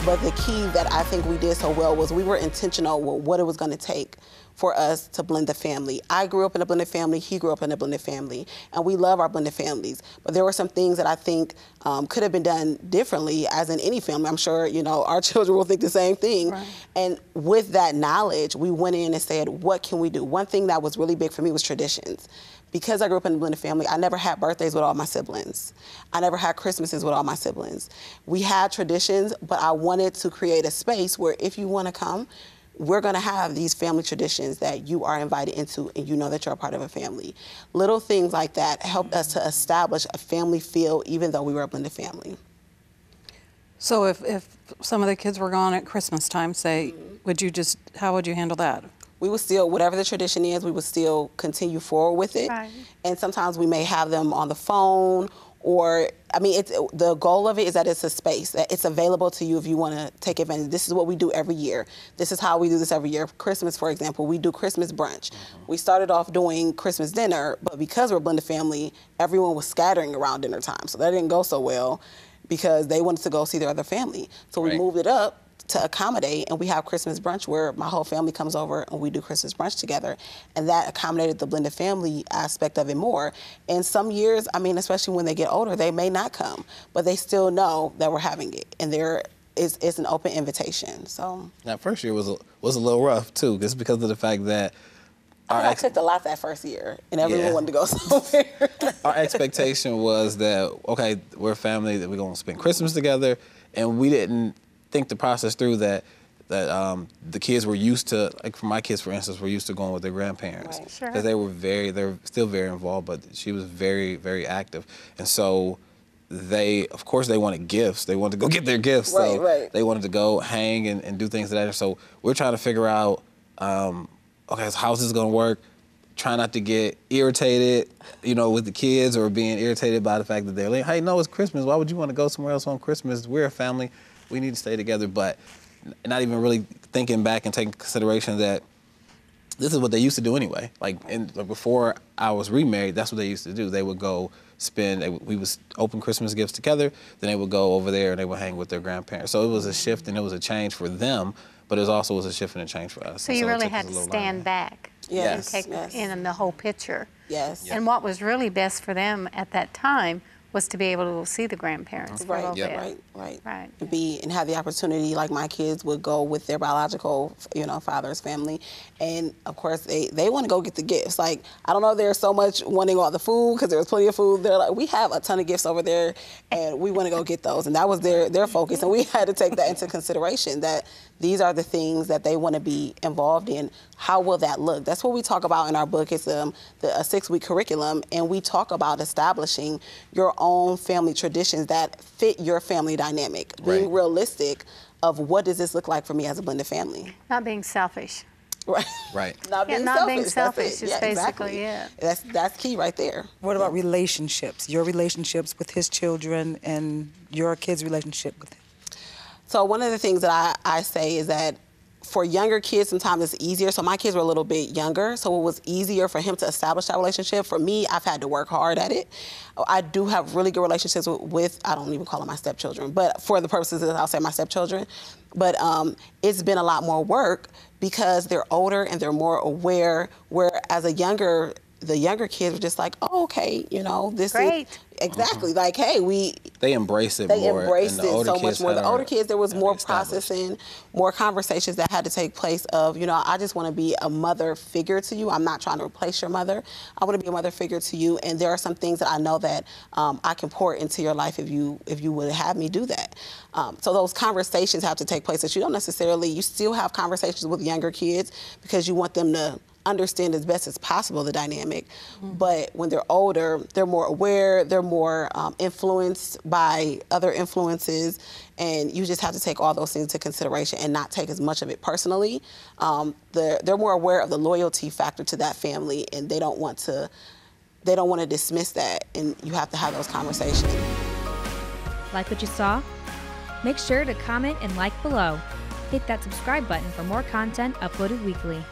But the key that I think we did so well was we were intentional with what it was going to take for us to blend the family. I grew up in a blended family, he grew up in a blended family, and we love our blended families. But there were some things that I think could have been done differently, as in any family. I'm sure, you know, our children will think the same thing. Right. And with that knowledge, we went in and said, what can we do? One thing that was really big for me was traditions. Because I grew up in a blended family, I never had birthdays with all my siblings. I never had Christmases with all my siblings. We had traditions, but I wanted to create a space where if you want to come, we're going to have these family traditions that you are invited into and you know that you're a part of a family. Little things like that helped us to establish a family feel even though we were a blended family. So if some of the kids were gone at Christmas time, say, how would you handle that? We would still, whatever the tradition is, we would still continue forward with it. Right. And sometimes we may have them on the phone or, I mean, the goal of it is that it's a space, that it's available to you if you want to take advantage. This is what we do every year. This is how we do this every year. Christmas, for example, we do Christmas brunch. We started off doing Christmas dinner, but because we're a blended family, everyone was scattering around dinner time. So that didn't go so well because they wanted to go see their other family. So we moved it up to accommodate, and we have Christmas brunch where my whole family comes over and we do Christmas brunch together, and that accommodated the blended family aspect of it more. And some years, I mean, especially when they get older, they may not come, but they still know that we're having it, and it's an open invitation. So that first year was a little rough too, just because of the fact that I cooked a lot that first year, and everyone wanted to go somewhere. Our expectation was that, okay, we're a family, that we're going to spend Christmas together, and we didn't think the process through that the kids were used to, like for my kids, for instance, were used to going with their grandparents. Right. Sure. Because they're still very involved, but she was very, very active. And so of course, they wanted gifts. They wanted to go get their gifts. So they wanted to go hang and do things of that. So we're trying to figure out, okay, so how's this going to work? Try not to get irritated, you know, with the kids or being irritated by the fact that they're like, hey, no, it's Christmas. Why would you want to go somewhere else on Christmas? We're a family. We need to stay together. But not even really thinking back and taking consideration that this is what they used to do anyway. Like before I was remarried, that's what they used to do. They would go we would open Christmas gifts together, then they would go over there and they would hang with their grandparents. So it was a shift and it was a change for them, but it also was a shift and a change for us. So you really had to stand back and take in the whole picture. Yes. And what was really best for them at that time was to be able to see the grandparents for a little bit. Right. And have the opportunity, like my kids would go with their biological, father's family, and of course they want to go get the gifts. Like, I don't know if there's so much wanting all the food because there was plenty of food. They're like, we have a ton of gifts over there, and we want to go get those, and that was their focus, and we had to take that into consideration that these are the things that they want to be involved in. How will that look? That's what we talk about in our book. It's a 6-week curriculum, and we talk about establishing your own family traditions that fit your family dynamic, being realistic of what does this look like for me as a blended family. Not being selfish. Right. Not being selfish is basically it. That's key right there. What about relationships? Your relationships with his children and your kids' relationship with him? So one of the things that I say is that for younger kids, sometimes it's easier. So my kids were a little bit younger, so it was easier for him to establish that relationship. For me, I've had to work hard at it. I do have really good relationships with I don't even call them my stepchildren, but for the purposes of I'll say my stepchildren. But it's been a lot more work because they're older and they're more aware, where as the younger kids were just like, oh, okay, this is exactly like, hey, they embrace it more. They embraced it so much more. The older kids, there was more processing, more conversations that had to take place of, I just want to be a mother figure to you. I'm not trying to replace your mother. I want to be a mother figure to you, and there are some things that I know that I can pour into your life if you would have me do that. So those conversations have to take place that you still have conversations with younger kids because you want them to understand as best as possible the dynamic. But when they're older, they're more aware, they're more influenced by other influences, and you just have to take all those things into consideration and not take as much of it personally. They're more aware of the loyalty factor to that family, and they don't want to dismiss that, and you have to have those conversations. Like what you saw? Make sure to comment and like below. Hit that subscribe button for more content uploaded weekly.